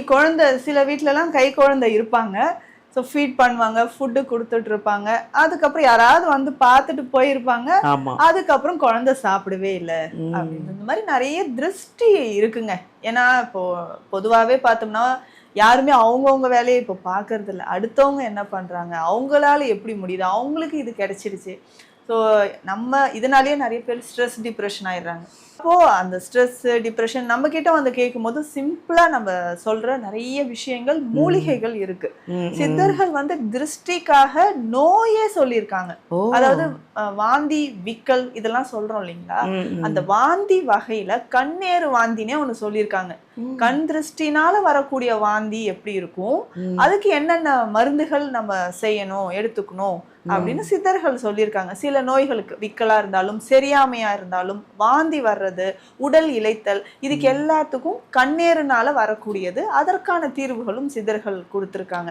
குழந்தை சில வீட்லலாம் கை குழந்தை இருப்பாங்க. ஸோ ஃபீட் பண்ணுவாங்க, ஃபுட்டு குடுத்துட்டு இருப்பாங்க. அதுக்கப்புறம் யாராவது வந்து பார்த்துட்டு போயிருப்பாங்க. ஆமா. அதுக்கப்புறம் குழந்தை சாப்பிடவே இல்ல ம். அப்படின்னு. இந்த மாரி நெறைய திருஷ்டி இருக்குங்க. ஏன்னா இப்போ பொதுவாவே பார்த்தோம்னா, யாருமே அவங்கவங்க வேலைய இப்போ பார்க்கறதில்ல. அடுத்தவங்க என்ன பண்றாங்க? அவங்களால எப்படி முடியுது? அவங்களுக்கு இது கிடைச்சிருச்சு. ஸோ நம்ம இதனாலேயே நெறைய பேர் ஸ்ட்ரெஸ், டிப்ரஷன் ஆயிடுறாங்க. அப்போ அந்த ஸ்ட்ரெஸ், டிப்ரஷன் நம்ம கிட்ட வந்து கேட்கும்போது சிம்பிளா நம்ம சொல்ற நெறைய விஷயங்கள், ம். மூலிகைகள் இருக்கு. ம். ம். சித்தர்கள் வந்து திருஷ்டிக்காக நோயே சொல்லியிருக்காங்க. ஓ! அதாவது வாந்தி, விக்கல் இதெல்லாம் சொல்றோம் இல்லைங்களா? ம். அந்த ம். வாந்தி வகையில கண்ணேறு வாந்தினே ஒண்ணு சொல்லியிருக்காங்க. ம். கண் திருஷ்டினால வரக்கூடிய வாந்தி எப்படி இருக்கும்? ம். அதுக்கு என்னென்ன மருந்துகள் நம்ம செய்யணும், எடுத்துக்கணும் அப்படின்னு ம். சித்தர்கள் சொல்லியிருக்காங்க. சில நோய்களுக்கு விக்கலா இருந்தாலும், செரியாமையா இருந்தாலும், வாந்தி வர்றது, உடல் இளைத்தல் இதுக்கு ம். எல்லாத்துக்கும் கண்ணேறுனால வரக்கூடியது. அதற்கான தீர்வுகளும் சித்தர்கள் குடுத்திருக்காங்க.